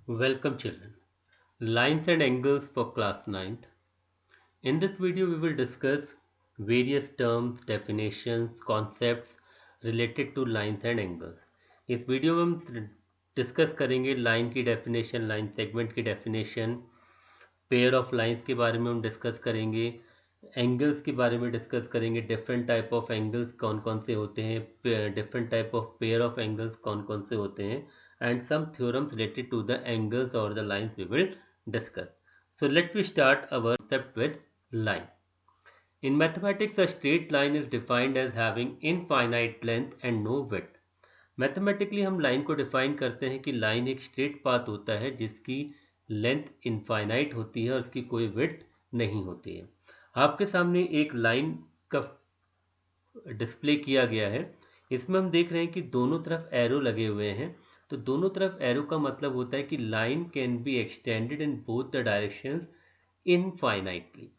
Welcome children. Lines and angles for class 9th. In this video we will discuss various terms, definitions, concepts related to lines and angles. इस video में हम discuss करेंगे line की definition, line segment की definition, pair of lines के बारे में हम डिस्कस करेंगे, एंगल्स के बारे में डिस्कस करेंगे, डिफरेंट टाइप ऑफ एंगल्स कौन कौन से होते हैं, different type of pair of angles कौन कौन से होते हैं, and some theorems related to the angles or the lines we will discuss. So let me start our concept with line. In mathematics, a straight line is defined as having infinite length and no width. Mathematically हम line को define करते हैं कि line एक straight path होता है जिसकी length infinite होती है और उसकी कोई विड्थ नहीं होती है। आपके सामने एक लाइन का डिस्प्ले किया गया है। इसमें हम देख रहे हैं कि दोनों तरफ एरो लगे हुए हैं। तो दोनों तरफ एरो का मतलब होता है कि line can be extended in both the directions infinitely.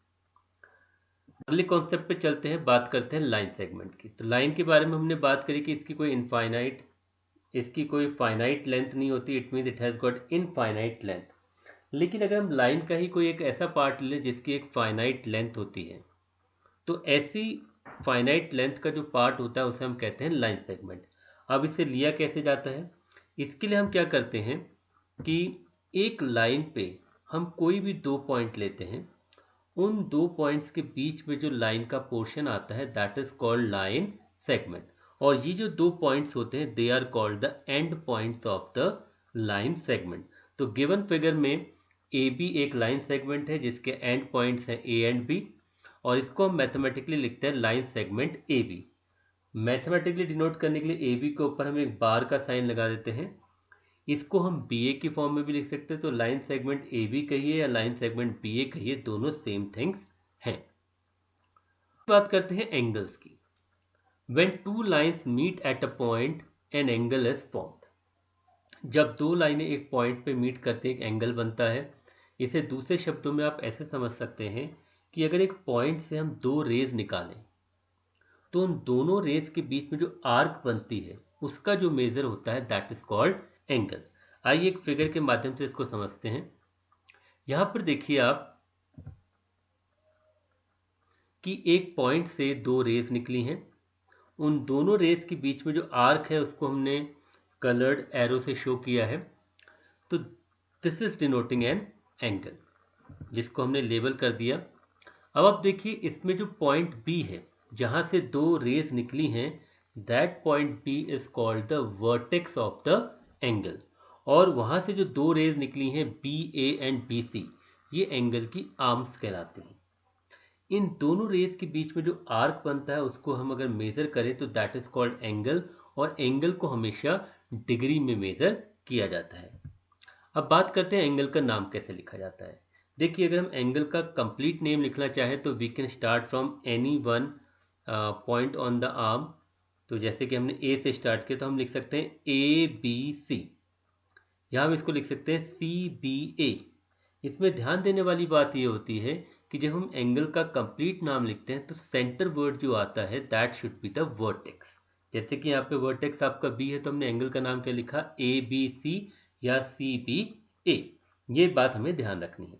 अगले कॉन्सेप्ट पे चलते हैं, बात करते हैं लाइन सेगमेंट की। तो लाइन के बारे में हमने बात करी कि इसकी कोई फाइनाइट लेंथ नहीं होती, it mean it has got infinite length. लेकिन अगर हम लाइन का ही कोई एक ऐसा पार्ट लें जिसकी एक फाइनाइट लेंथ होती है, तो ऐसी फाइनाइट लेंथ का जो पार्ट होता है उसे हम कहते हैं लाइन सेगमेंट। अब इसे लिया कैसे जाता है? इसके लिए हम क्या करते हैं कि एक लाइन पे हम कोई भी दो पॉइंट लेते हैं, उन दो पॉइंट्स के बीच में जो लाइन का पोर्शन आता है that is called line segment. और ये जो दो पॉइंट्स होते हैं they are called the end points of the line segment. तो गिवन फिगर में ए बी एक लाइन सेगमेंट है जिसके एंड पॉइंट्स हैं ए एंड बी, और इसको हम मैथमेटिकली लिखते हैं line segment A B. Mathematically denote करने के लिए ए बी के ऊपर हम एक बार का साइन लगा देते हैं। इसको हम बी ए की फॉर्म में भी लिख सकते हैं। तो लाइन सेगमेंट ए बी कहिए या लाइन सेगमेंट बी ए कहिए, दोनों सेम थिंग्स हैं। बात करते हैं एंगल्स की। When two lines meet at a point an angle is formed. जब दो लाइनें एक पॉइंट पे मीट करते एक एंगल बनता है। इसे दूसरे शब्दों में आप ऐसे समझ सकते हैं कि अगर एक पॉइंट से हम दो रेज निकालें तो उन दोनों रेज के बीच में जो आर्क बनती है उसका जो मेजर होता है दैट इज कॉल्ड एंगल। आइए एक फिगर के माध्यम से इसको समझते हैं। यहां पर देखिए आप कि एक पॉइंट से दो रेज निकली हैं। उन दोनों रेज के बीच में जो आर्क है उसको हमने कलर्ड एरो से शो किया है। तो this is denoting an angle, जिसको हमने लेबल कर दिया। अब आप देखिए इसमें जो पॉइंट बी है जहां से दो रेज निकली हैं, that point B is called the vertex of the angle. और वहां से जो दो रेज निकली हैं B A and B C, ये एंगल की आर्म्स कहलाती हैं। इन दोनों रेज के बीच में जो आर्क बनता है उसको हम अगर मेजर करें तो दैट इज कॉल्ड एंगल, और एंगल को हमेशा डिग्री में मेजर किया जाता है। अब बात करते हैं एंगल का नाम कैसे लिखा जाता है। देखिए अगर हम एंगल का कंप्लीट नेम लिखना चाहें तो we can start from any one point on the arm. तो जैसे कि हमने ए से स्टार्ट किया तो हम लिख सकते हैं ए बी सी, यहाँ हम इसको लिख सकते हैं सी बी ए। इसमें ध्यान देने वाली बात ये होती है कि जब हम एंगल का कंप्लीट नाम लिखते हैं तो सेंटर वर्ड जो आता है that should be the vertex. जैसे कि यहाँ पे वर्टेक्स आपका बी है तो हमने एंगल का नाम क्या लिखा, ए बी सी या सी बी ए। ये बात हमें ध्यान रखनी है।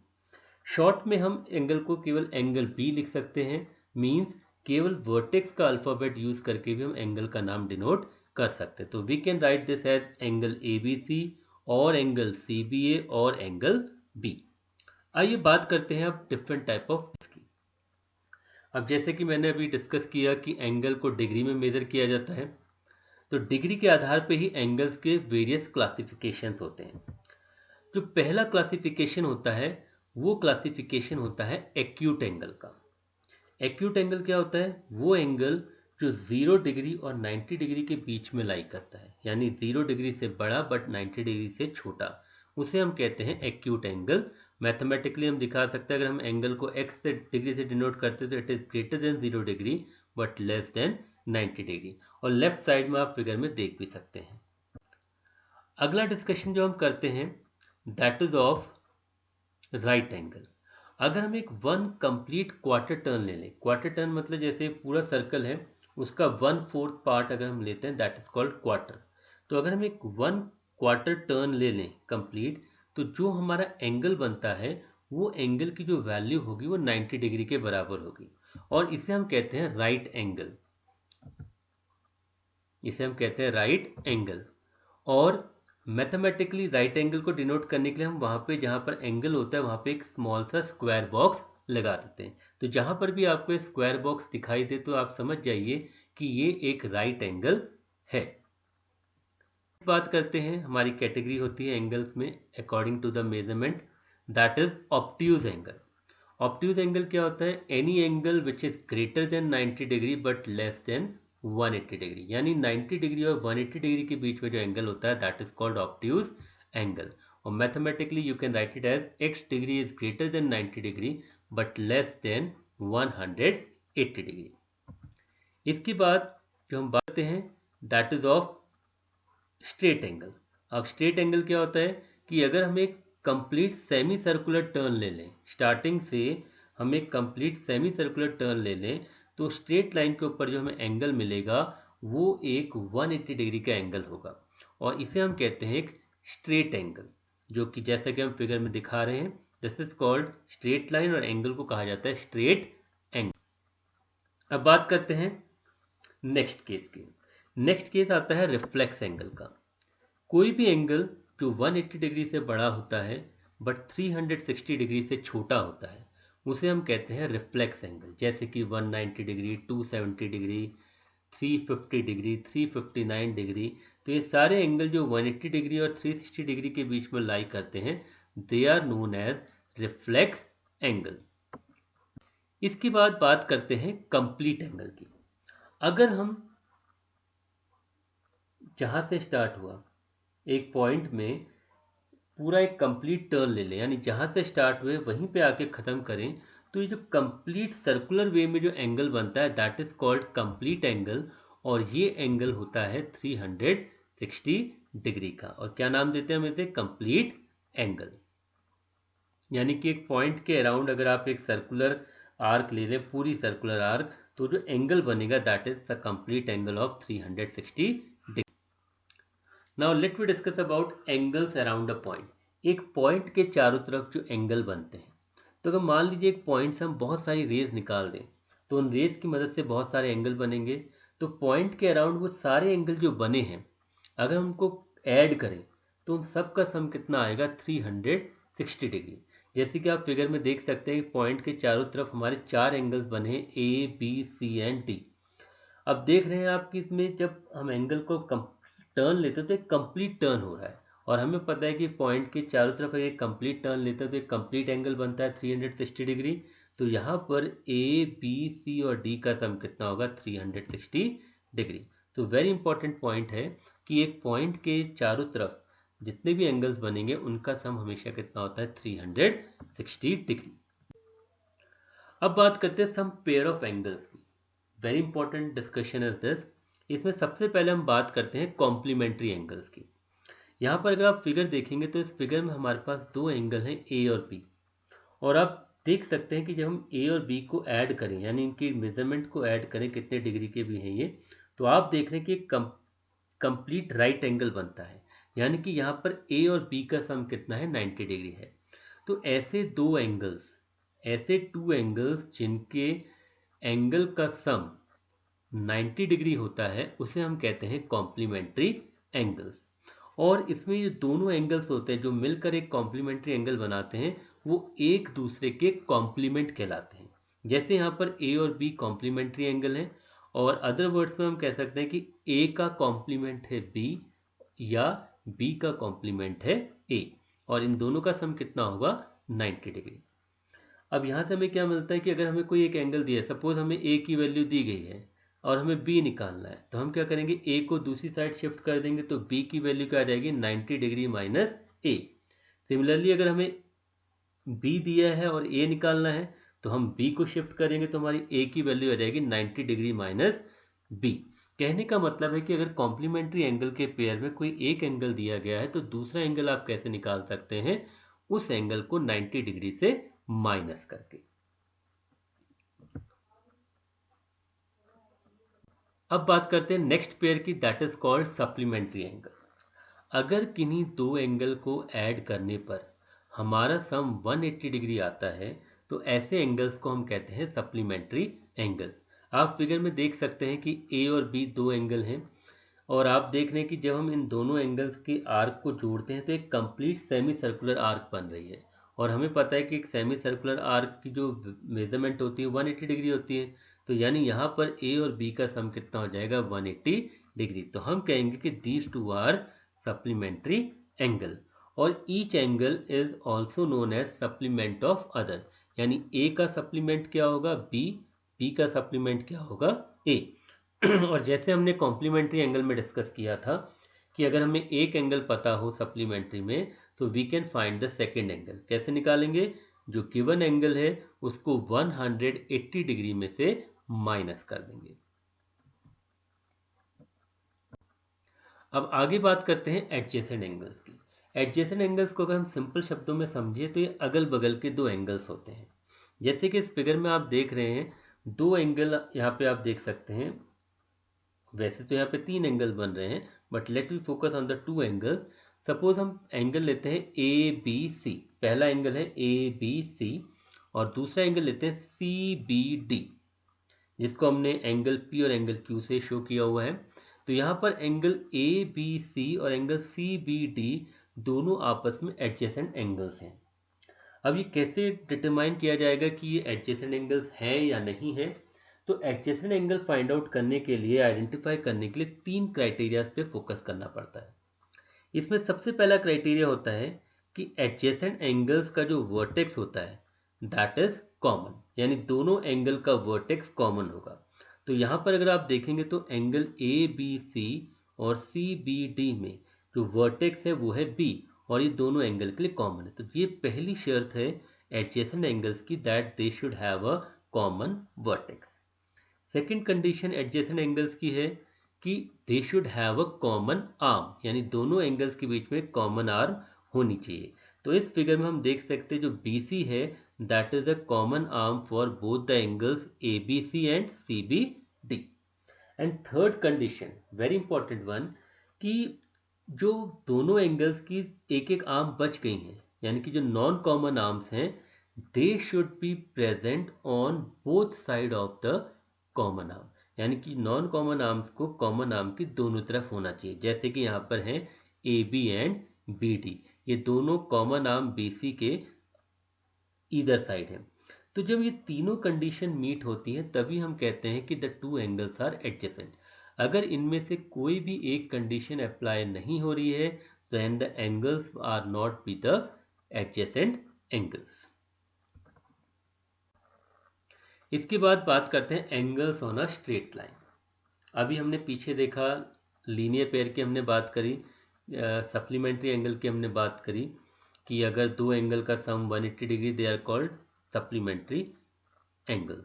शॉर्ट में हम एंगल को केवल एंगल बी लिख सकते हैं, मीन्स केवल वर्टेक्स का अल्फाबेट यूज करके भी हम एंगल का नाम डिनोट कर सकते हैं। तो we can write this as angle A B C और एंगल सी बी ए और एंगल बी। आइए बात करते हैं अब डिफरेंट टाइप ऑफ की। अब जैसे कि मैंने अभी डिस्कस किया कि एंगल को डिग्री में मेजर किया जाता है, तो डिग्री के आधार पे ही एंगल्स के वेरियस क्लासिफिकेशंस होते हैं। जो पहला क्लासिफिकेशन होता है वो क्लासिफिकेशन होता है एक्यूट एंगल का। एक्यूट एंगल क्या होता है? वो एंगल जो 0 डिग्री और 90 डिग्री के बीच में लाई करता है, यानी 0 डिग्री से बड़ा बट 90 डिग्री से छोटा, उसे हम कहते हैं एक्यूट एंगल। मैथमेटिकली हम दिखा सकते हैं, अगर हम एंगल को x से डिग्री से डिनोट करते हैं तो it is greater then 0 degree but less then 90 degree. और लेफ्ट साइड में आप फिगर में देख भी सकते हैं। अगला डिस्कशन जो हम करते हैं that is of right angle. अगर हम एक वन कंप्लीट क्वार्टर टर्न ले लें, क्वार्टर टर्न मतलब जैसे पूरा सर्कल है उसका 1/4 पार्ट अगर हम लेते हैं दैट इज कॉल्ड क्वार्टर। तो अगर हम एक वन क्वार्टर टर्न ले लें कंप्लीट, तो जो हमारा एंगल बनता है वो एंगल की जो वैल्यू होगी वो 90 डिग्री के बराबर होगी, और इसे हम कहते हैं राइट एंगल। इसे हम कहते हैं राइट एंगल। और मैथमेटिकली राइट एंगल को डिनोट करने के लिए हम वहां पे जहां पर एंगल होता है वहां पे एक स्मॉल सा स्क्वायर बॉक्स लगा देते हैं। तो जहां पर भी आपको स्क्वायर बॉक्स दिखाई दे तो आप समझ जाइए कि ये एक राइट एंगल है। बात करते हैं, हमारी कैटेगरी होती है एंगल्स में according to the measurement, that is obtuse angle. Obtuse angle क्या होता है? Any angle which is greater than 90 degree but less than 180 degree, यानी 90 डिग्री और 180 डिग्री के बीच में जो एंगल होता है that is called obtuse angle. और mathematically you can write it as x degree is greater than 90 degree but less than 180 degree. इसके बाद जो हम बात करते हैं that is of straight angle. अब स्ट्रेट एंगल क्या होता है कि अगर हम एक कंप्लीट सेमी सर्कुलर टर्न ले लें, स्टार्टिंग से हम एक कंप्लीट सेमी सर्कुलर टर्न ले लें, तो स्ट्रेट लाइन के ऊपर जो हमें एंगल मिलेगा वो एक 180 डिग्री का एंगल होगा, और इसे हम कहते हैं एक स्ट्रेट एंगल, जो कि जैसा कि हम फिगर में दिखा रहे हैं this is called straight line, और एंगल को कहा जाता है स्ट्रेट एंगल। अब बात करते हैं नेक्स्ट केस की। नेक्स्ट केस आता है रिफ्लेक्स एंगल का। कोई भी एंगल जो 180 डिग्री से बड़ा होता है बट 360 डिग्री से छोटा होता है उसे हम कहते हैं रिफ्लेक्स एंगल, जैसे कि 190 डिग्री, 270 डिग्री, 350 डिग्री, 359 डिग्री। तो ये सारे एंगल जो 180 डिग्री और 360 डिग्री के बीच में लाई करते हैं they are known as reflex angle. इसके बाद बात करते हैं कंप्लीट एंगल की। अगर हम जहां से स्टार्ट हुआ एक पॉइंट में पूरा एक कंप्लीट टर्न ले लें, यानी जहां से स्टार्ट हुए वहीं पे आके ख़त्म करें, तो ये जो कंप्लीट सर्कुलर वे में जो एंगल बनता है that is called complete angle, और ये एंगल होता है 360 डिग्री का, और क्या नाम देते हैं हम इसे? Complete angle. यानी कि एक पॉइंट के अराउंड अगर आप एक सर्कुलर आर्क ले लें, पूरी सर्कुलर आर्क, तो जो एंगल बनेगा that is the complete angle of 360 degree. Now let we discuss about angles around a point. एक पॉइंट के चारों तरफ जो एंगल बनते हैं, तो अगर मान लीजिए एक पॉइंट से हम बहुत सारी रेज निकाल दें तो उन रेज की मदद से बहुत सारे एंगल बनेंगे। तो पॉइंट के अराउंड वो सारे एंगल जो बने हैं अगर उनको ऐड करें तो उन सब का सम कितना आएगा? 360 डिग्री। जैसे कि आप फिगर में देख सकते हैं कि पॉइंट के चारों तरफ हमारे चार एंगल्स बने हैं A B C and D. अब देख रहे हैं आप कि इसमें जब हम एंगल को टर्न लेते हैं तो एक कंप्लीट टर्न हो रहा है, और हमें पता है कि पॉइंट के चारों तरफ अगर एक कंप्लीट टर्न लेते हैं तो एक कंप्लीट एंगल बनता है 360 डिग्री। तो यहाँ पर ए बी सी और डी का सम कितना होगा? 360 डिग्री। तो वेरी इंपॉर्टेंट पॉइंट है कि एक पॉइंट के चारों तरफ जितने भी एंगल्स बनेंगे उनका सम हमेशा कितना होता है? 360 डिग्री। अब बात करते हैं सम पेयर ऑफ एंगल्स की। Very important discussion is this. इसमें सबसे पहले हम बात करते हैं कॉम्प्लीमेंट्री एंगल्स की। यहाँ पर अगर आप फिगर देखेंगे तो इस फिगर में हमारे पास दो एंगल हैं ए और बी, और आप देख सकते हैं कि जब हम ए और बी को ऐड करें, यानी इनकी मेजरमेंट को ऐड करें कितने डिग्री के भी हैं ये, तो आप देख रहे हैं कि कंप्लीट राइट एंगल बनता है, यानी कि यहाँ पर ए और बी का सम कितना है? 90 डिग्री है। तो ऐसे दो एंगल्स, ऐसे टू एंगल्स जिनके एंगल का सम 90 डिग्री होता है उसे हम कहते हैं कॉम्प्लीमेंट्री एंगल्स। और इसमें ये दोनों एंगल्स होते हैं जो मिलकर एक कॉम्प्लीमेंट्री एंगल बनाते हैं वो एक दूसरे के कॉम्प्लीमेंट कहलाते हैं। जैसे यहाँ पर ए और बी कॉम्प्लीमेंट्री एंगल हैं, और अदर वर्ड्स में हम कह सकते हैं कि ए का कॉम्प्लीमेंट है बी या बी का कॉम्प्लीमेंट है ए, और इन दोनों का सम कितना होगा? 90 डिग्री। अब यहाँ से हमें क्या मिलता है कि अगर हमें कोई एक एंगल दिया है, सपोज हमें ए की वैल्यू दी गई है और हमें बी निकालना है, तो हम क्या करेंगे? ए को दूसरी साइड शिफ्ट कर देंगे तो बी की वैल्यू क्या आ जाएगी? 90 डिग्री माइनस ए। सिमिलरली अगर हमें बी दिया है और ए निकालना है तो हम बी को शिफ्ट करेंगे तो हमारी ए की वैल्यू आ जाएगी 90 डिग्री माइनस बी। कहने का मतलब है कि अगर कॉम्प्लीमेंट्री एंगल के पेयर में कोई एक एंगल दिया गया है तो दूसरा एंगल आप कैसे निकाल सकते हैं? उस एंगल को 90 डिग्री से माइनस करके। अब बात करते हैं नेक्स्ट पेयर की, that is called supplementary angle. अगर किन्हीं दो एंगल को ऐड करने पर हमारा सम 180 डिग्री आता है तो ऐसे एंगल्स को हम कहते हैं सप्लीमेंट्री एंगल्स। आप फिगर में देख सकते हैं कि ए और बी दो एंगल हैं और आप देख रहे हैं कि जब हम इन दोनों एंगल्स के आर्क को जोड़ते हैं तो एक कंप्लीट सेमी सर्कुलर आर्क बन रही है। और हमें पता है कि एक सेमी सर्कुलर आर्क की जो मेजरमेंट होती है 180 डिग्री होती है। तो यानी यहाँ पर ए और बी का सम कितना हो जाएगा 180 डिग्री। तो हम कहेंगे कि these two are supplementary angle और each angle is also known as supplement of other. यानी ए का सप्लीमेंट क्या होगा बी, बी का सप्लीमेंट क्या होगा ए। और जैसे हमने कॉम्प्लीमेंट्री एंगल में डिस्कस किया था कि अगर हमें एक एंगल पता हो सप्लीमेंट्री में तो we can find the second angle. कैसे निकालेंगे? जो गिवन एंगल है उसको 180 डिग्री में से माइनस कर देंगे। अब आगे बात करते हैं एडजेसेंट एंगल्स की। एडजेसेंट एंगल्स को अगर हम सिंपल शब्दों में समझिए तो ये अगल बगल के दो एंगल्स होते हैं। जैसे कि इस फिगर में आप देख रहे हैं दो एंगल यहाँ पे आप देख सकते हैं। वैसे तो यहाँ पे तीन एंगल बन रहे हैं but let we focus on the two angle. Suppose हम एंगल लेते हैं ए बी सी। पहला एंगल है ए बी सी और दूसरा एंगल लेते हैं सी बी डी, जिसको हमने एंगल पी और एंगल क्यू से शो किया हुआ है। तो यहाँ पर एंगल ए बी सी और एंगल सी बी डी दोनों आपस में एडजेसेंट एंगल्स हैं। अब ये कैसे डिटरमाइन किया जाएगा कि ये एडजेसेंट एंगल्स हैं या नहीं है? तो एडजेसेंट एंगल फाइंड आउट करने के लिए, आइडेंटिफाई करने के लिए तीन क्राइटेरियाज पे फोकस करना पड़ता है। इसमें सबसे पहला क्राइटेरिया होता है कि एडजेसेंट एंगल्स का जो वर्टेक्स होता है दैट इज कॉमन, यानी दोनों एंगल का वर्टेक्स कॉमन होगा। तो यहाँ पर अगर आप देखेंगे तो एंगल ए बी सी और सी बी डी में जो वर्टेक्स है वो है बी और ये दोनों एंगल के लिए कॉमन है। तो ये पहली शर्त है एडजेसेंट एंगल्स की, that they should have a common vertex. Second condition adjacent angles की है कि they should have a common arm, यानी दोनों एंगल्स के बीच में कॉमन आर्म होनी चाहिए। तो इस फिगर में हम देख सकते हैं जो BC है that is a common arm for both the angles ABC and CBD। And third condition very important one कि जो दोनों एंगल्स की एक एक आर्म बच गई हैं, यानी कि जो नॉन कॉमन आर्म्स हैं they should be present on both side of the common arm, यानी कि नॉन कॉमन आर्म्स को कॉमन आर्म की दोनों तरफ होना चाहिए। जैसे कि यहाँ पर है AB एंड BD, ये दोनों कॉमन आर्म BC के ईदर साइड है। तो जब ये तीनों कंडीशन मीट होती हैं तभी हम कहते हैं कि the two angles are adjacent. अगर इनमें से कोई भी एक कंडीशन अप्लाई नहीं हो रही है then the angles are not be the adjacent angles. इसके बाद बात करते हैं angles on a straight line. अभी हमने पीछे देखा लीनियर पेयर की हमने बात करी, सप्लीमेंट्री एंगल की हमने बात करी कि अगर दो एंगल का sum 180 degree they are called supplementary angle.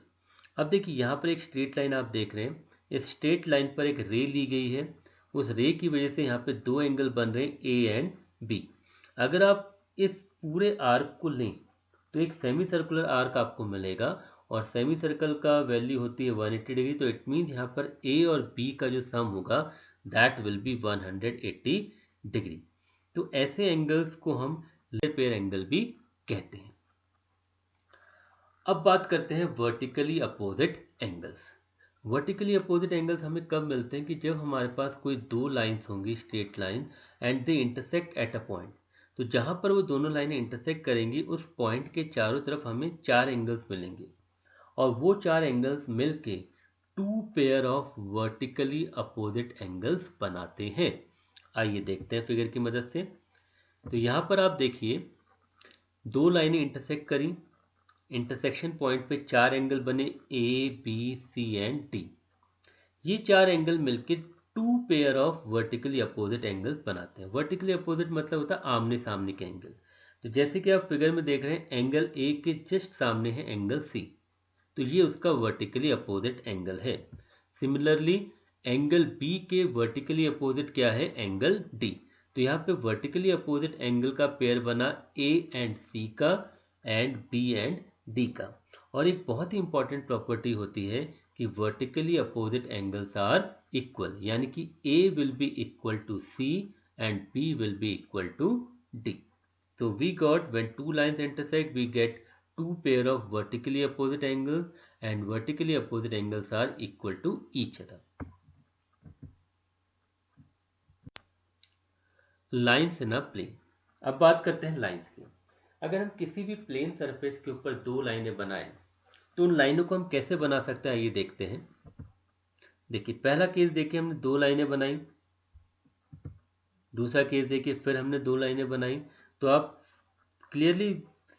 अब देखिए यहाँ पर एक स्ट्रेट लाइन आप देख रहे हैं, इस स्ट्रेट लाइन पर एक रे ली गई है, उस रे की वजह से यहाँ पे दो एंगल बन रहे हैं ए एंड बी। अगर आप इस पूरे आर्क को लें तो एक सेमी सर्कुलर आर्क आपको मिलेगा और सेमी सर्कल का वैल्यू होती है 180 डिग्री। तो इट मीन्स यहाँ पर ए और बी का जो सम होगा दैट विल बी 180 डिग्री। तो ऐसे एंगल्स को हम पेयर एंगल भी कहते हैं। अब बात करते हैं vertically opposite angles. Vertically opposite angles हमें कब मिलते हैं कि जब हमारे पास कोई दो लाइंस होंगी straight line and they intersect at a point. तो जहां पर वो दोनों लाइनें इंटरसेक्ट करेंगी उस पॉइंट के चारों तरफ हमें चार एंगल्स मिलेंगे और वो चार एंगल्स मिलके two pair of vertically opposite angles बनाते हैं। आइए देखते हैं फिगर की मदद से। तो यहाँ पर आप देखिए दो लाइनें इंटरसेक्ट करी, इंटरसेक्शन पॉइंट पे चार एंगल बने ABC एंड D। ये चार एंगल मिलके two pair of vertically opposite angles बनाते हैं। वर्टिकली अपोजिट मतलब होता है आमने सामने के एंगल। तो जैसे कि आप फिगर में देख रहे हैं एंगल A के जस्ट सामने है एंगल C, तो ये उसका वर्टिकली अपोजिट एंगल है। सिमिलरली एंगल B के वर्टिकली अपोजिट क्या है? Angle D। तो यहाँ पे वर्टिकली अपोजिट एंगल का पेयर बना A एंड C का एंड B एंड D का। और एक बहुत ही इंपॉर्टेंट प्रॉपर्टी होती है कि vertically opposite angles are equal, यानी कि A will be equal to C and B will be equal to D. So we got when two lines intersect, we get two pair of vertically opposite angles, and vertically opposite angles are equal to each other. Lines in a plane. अब बात करते हैं lines की। अगर हम किसी भी plane surface के ऊपर दो लाइनें बनाएं तो उन लाइनों को हम कैसे बना सकते हैं, आइए देखते हैं। देखिए पहला केस देखिए, हमने दो लाइनें बनाई। दूसरा केस देखिए, फिर हमने दो लाइनें बनाई। तो आप क्लियरली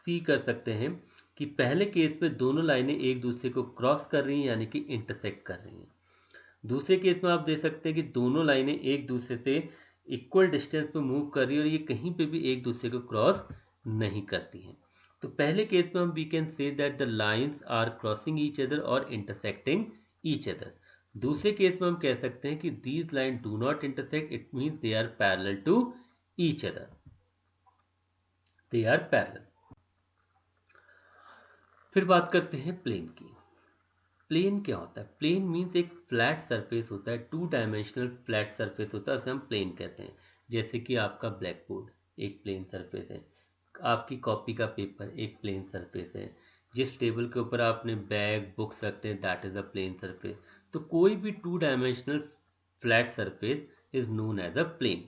सी कर सकते हैं कि पहले केस में दोनों लाइनें एक दूसरे को क्रॉस कर रही हैं, यानी कि इंटरसेक्ट कर रही हैं। दूसरे केस में आप देख सकते हैं कि दोनों लाइनें एक दूसरे से इक्वल डिस्टेंस पे मूव कर रही है और ये कहीं पे भी एक दूसरे को क्रॉस नहीं करती हैं। तो पहले केस में हम we can say that the lines are crossing each other और इंटरसेक्टिंग ईच अदर। दूसरे केस में हम कह सकते हैं कि these line do not intersect, it means they are parallel to each other, they are parallel. फिर बात करते हैं प्लेन की। प्लेन क्या होता है? प्लेन मीन्स एक फ्लैट सरफेस होता है, टू डायमेंशनल फ्लैट सरफेस होता है, उसे हम प्लेन कहते हैं। जैसे कि आपका ब्लैक बोर्ड एक प्लेन सरफेस है, आपकी कॉपी का पेपर एक प्लेन सरफेस है, जिस टेबल के ऊपर आपने बैग बुक्स रखते हैं that is a plane surface. तो कोई भी two dimensional flat surface is known as a plane.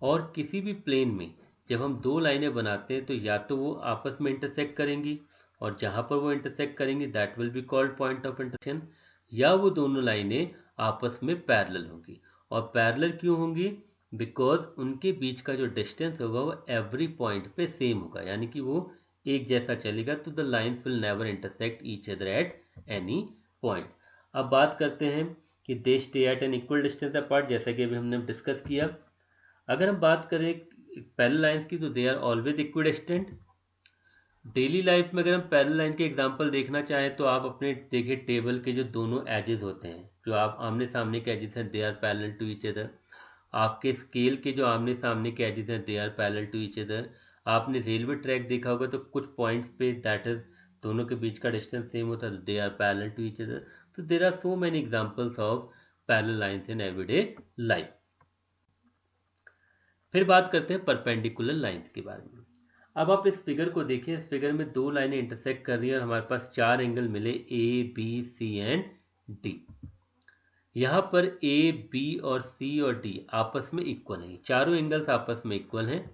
और किसी भी प्लेन में जब हम दो लाइनें बनाते हैं तो या तो वो आपस में इंटरसेक्ट करेंगी, और जहां पर वो इंटरसेक्ट करेंगी that will be called point of intersection, या वो दोनों लाइनें आपस में पैरेलल होंगी। और पैरेलल क्यों होंगी? बिकॉज उनके बीच का जो डिस्टेंस होगा वो एवरी पॉइंट पे सेम होगा, यानी कि वो एक जैसा चलेगा। तो the lines will never intersect each other at any point. अब बात करते हैं कि they stay at an equal distance apart, जैसा कि अभी हमने डिस्कस किया। अगर हम बात करें पैरेलल लाइंस की तो they are always equidistant. Daily life में अगर हम पैरेलल लाइन के एग्जांपल देखना चाहें तो आप अपने देखिए टेबल के जो दोनों एजेस होते हैं, जो आप आमने सामने के एजेस हैं, they are parallel to each other. आपके स्केल के जो आमने सामने के एजेस हैं, they are parallel to each other. आपने रेलवे ट्रैक देखा होगा तो कुछ पॉइंट्स पे दैट इज दोनों के बीच का डिस्टेंस सेम होता है, तो they are parallel to each other. तो there are so many examples of parallel lines in everyday life. फिर बात करते हैं परपेंडिकुलर लाइन्स के बारे में। अब आप इस फिगर को देखिए, इस फिगर में दो लाइनें इंटरसेक्ट कर रही है और हमारे पास चार एंगल मिले A B C and D. यहाँ पर ए बी और सी और डी आपस में इक्वल हैं, चारों एंगल्स आपस में इक्वल हैं।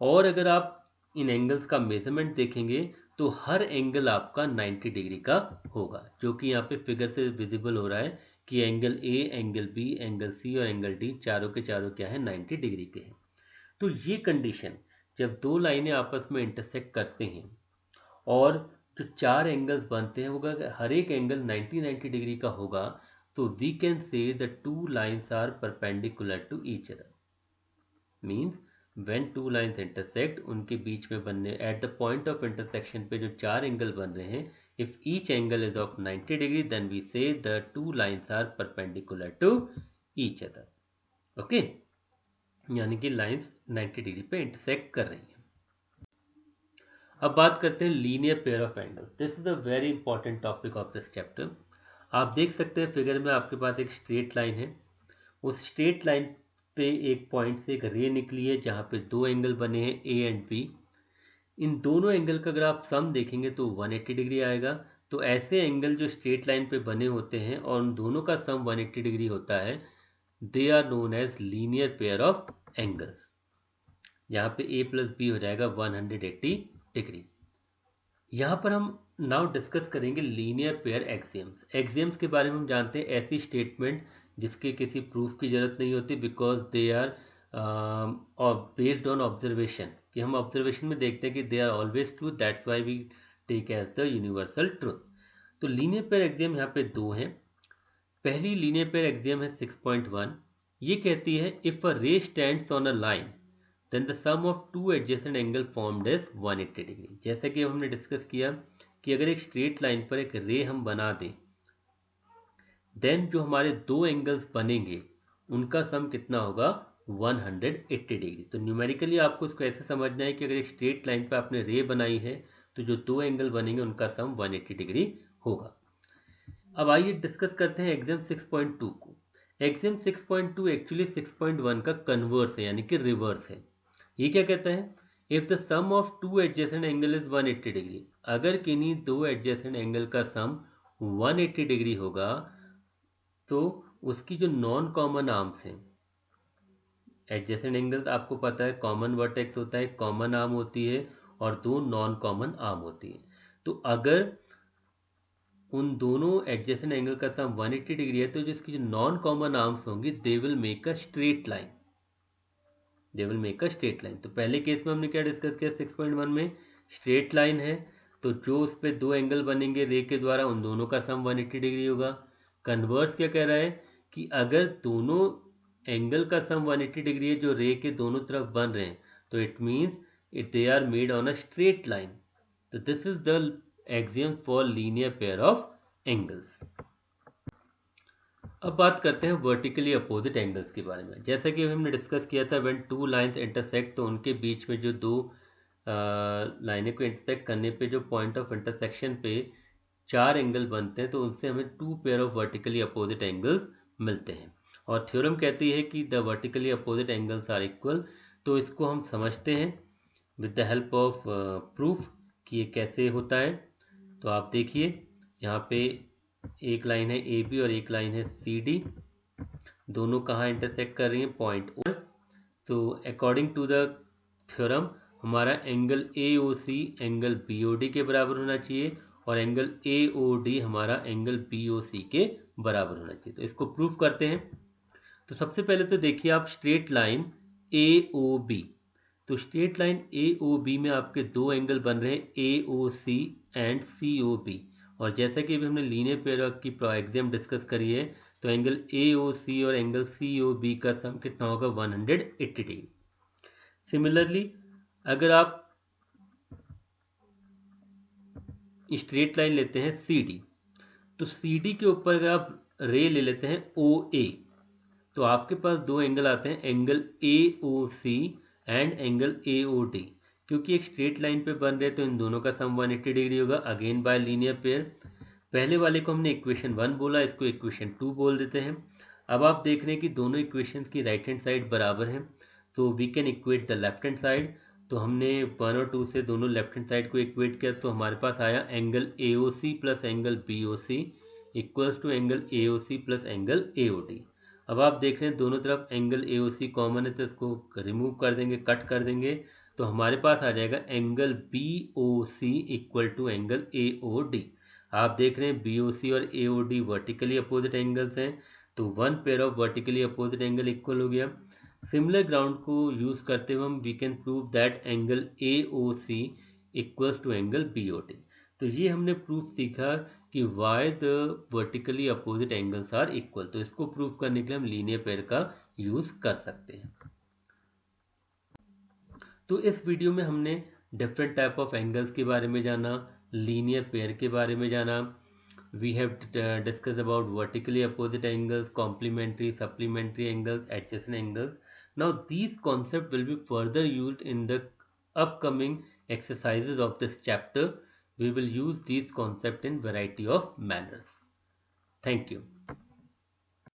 और अगर आप इन एंगल्स का मेजरमेंट देखेंगे तो हर एंगल आपका 90 डिग्री का होगा, जो कि यहाँ पे फिगर से विजिबल हो रहा है कि angle A, angle B, angle C और एंगल डी चारों के चारों क्या है, 90 डिग्री के हैं। तो ये कंडीशन जब दो लाइनें आपस में इंटरसेक्ट करते हैं और जो चार एंगल्स बनते हैं वो अगर हर एक एंगल 90 डिग्री का होगा तो we can say the two lines are perpendicular to each other. Means when two lines intersect, उनके बीच में बनने at the point of intersection पे जो चार एंगल बन रहे हैं, if each angle is of 90 degree then we say the two lines are perpendicular to each other. Okay, यानी कि लाइन्स 90 डिग्री पे इंटरसेक्ट कर रही हैं। अब बात करते हैं linear pair of angle. This is a very important topic of this chapter. आप देख सकते हैं फिगर में आपके पास एक स्ट्रेट लाइन है, उस स्ट्रेट लाइन पे एक पॉइंट से एक रे निकली है जहाँ पे दो एंगल बने हैं ए एंड बी। इन दोनों एंगल का अगर आप सम देखेंगे तो 180 डिग्री आएगा। तो ऐसे एंगल जो स्ट्रेट लाइन पे बने होते हैं और उन दोनों का सम 180 डिग्री होता है, they are known as linear pair of angles. यहाँ पे a प्लस बी हो जाएगा 180 डिग्री। यहाँ पर हम नाउ डिस्कस करेंगे लीनियर पेयर एक्सियम्स। एक्सियम्स के बारे में हम जानते हैं ऐसी स्टेटमेंट जिसके किसी प्रूफ की जरूरत नहीं होती, because they are based on observation, कि हम ऑब्जर्वेशन में देखते हैं कि they are always true, that's why we take as the universal truth. तो लीनियर पेयर एक्सियम यहाँ पे दो हैं। पहली लीनियर पेयर एक्सियम है 6.1। ये कहती है इफ अ रे stands on a line then the sum of two adjacent angle formed is 180 degree. जैसा कि हमने डिस्कस किया कि अगर एक स्ट्रेट लाइन पर एक रे हम बना दें, देन जो हमारे दो एंगल्स बनेंगे उनका सम कितना होगा, 180 डिग्री। तो न्यूमेरिकली आपको इसको ऐसे समझना है कि अगर एक स्ट्रेट लाइन पर आपने रे बनाई है तो जो दो एंगल बनेंगे उनका सम 180 डिग्री होगा। अब आइए डिस्कस करते हैं एग्जाम 6.2 को। एक्सियम 6.2 एक्चुअली 6.1 का कन्वर्स है, यानी कि रिवर्स है। ये क्या कहता है? If the sum of two adjacent angle is 180 degree, अगर किन्हीं दो एडजेसेंट एंगल का सम 180 डिग्री होगा तो उसकी जो नॉन कॉमन आर्म्स हैं, एडजेसेंट एंगल आपको पता है कॉमन वर्टेक्स होता है, कॉमन आर्म होती है और दो नॉन कॉमन आर्म होती है। तो अगर उन दोनों एडजेसेंट एंगल का सम 180 डिग्री है तो जिसकी जो नॉन कॉमन आर्म्स होंगी they will make a straight line, they will make a straight line. तो पहले केस में हमने क्या डिस्कस किया, 6.1 में स्ट्रेट लाइन है तो जो उस पर दो एंगल बनेंगे रे के द्वारा उन दोनों का सम 180 डिग्री होगा। कन्वर्स क्या कह रहा है कि अगर दोनों एंगल का सम 180 डिग्री है जो रे के दोनों तरफ बन रहे हैं तो it means it they are made on a straight line. तो this is the axiom for linear pair of angles. अब बात करते हैं वर्टिकली अपोजिट एंगल्स के बारे में। जैसा कि हमने डिस्कस किया था व्हेन टू लाइंस इंटरसेक्ट, तो उनके बीच में जो दो लाइनें को इंटरसेक्ट करने पे जो पॉइंट ऑफ इंटरसेक्शन पे चार एंगल बनते हैं तो उनसे हमें two pair of vertically opposite angles मिलते हैं। और थ्योरम कहती है कि the vertically opposite angles are equal. तो इसको हम समझते हैं with the help of proof कि ये कैसे होता है। तो आप देखिए यहाँ पे एक लाइन है ए बी और एक लाइन है सी डी, दोनों कहाँ इंटरसेक्ट कर रही हैं, पॉइंट ओ। तो अकॉर्डिंग टू द थ्योरम हमारा angle A O C angle B O D के बराबर होना चाहिए और एंगल ए ओ डी हमारा एंगल बी ओ सी के बराबर होना चाहिए। तो इसको प्रूव करते हैं। तो सबसे पहले तो देखिए आप स्ट्रेट लाइन ए ओ बी, तो स्ट्रेट लाइन ए ओ बी में आपके दो एंगल बन रहे हैं ए O C and C O B. और जैसा कि अभी हमने लीनियर पेयर की एक्सियम डिस्कस करी है तो एंगल ए ओ सी और एंगल सी ओ बी का सम कितना होगा, 180 डिग्री। सिमिलरली अगर आप स्ट्रेट लाइन लेते हैं सी डी, तो सी डी के ऊपर अगर आप रे ले लेते हैं ओ ए, तो आपके पास दो एंगल आते हैं angle A O C and angle A O D. क्योंकि एक स्ट्रेट लाइन पे बन रहे तो इन दोनों का सम 180 डिग्री होगा, अगेन बाय लीनियर पेयर। पहले वाले को हमने इक्वेशन 1 बोला, इसको इक्वेशन 2 बोल देते हैं। अब आप देख रहे हैं कि दोनों इक्वेशंस की राइट हैंड साइड बराबर हैं तो we can equate the left hand side. तो हमने 1 और 2 से दोनों लेफ्ट हैंड साइड को इक्वेट किया तो हमारे पास आया angle A O C plus angle B O C equals to angle A O C plus angle A O D. अब आप देख रहे हैं दोनों तरफ angle A O C common है तो इसको रिमूव कर देंगे, कट कर देंगे, तो हमारे पास आ जाएगा angle B O C equal to angle A O D. आप देख रहे हैं बी ओ सी और A O D vertically opposite angles हैं तो one pair of vertically opposite angle equal हो गया। सिमिलर ग्राउंड को यूज करते हुए हम we can prove that angle A O C equals to angle B O D. तो ये हमने प्रूफ सीखा कि why the vertically opposite angles are equal. तो इसको प्रूव करने के लिए हम लीनियर पेयर का यूज कर सकते हैं। तो इस वीडियो में हमने डिफरेंट टाइप ऑफ एंगल्स के बारे में जाना, लीनियर पेयर के बारे में जाना। We have discussed about vertically opposite angles, complementary, supplementary angles, adjacent angles. Now these concepts will be further used in the upcoming exercises of this chapter. We will use these concepts in variety of manners. Thank you.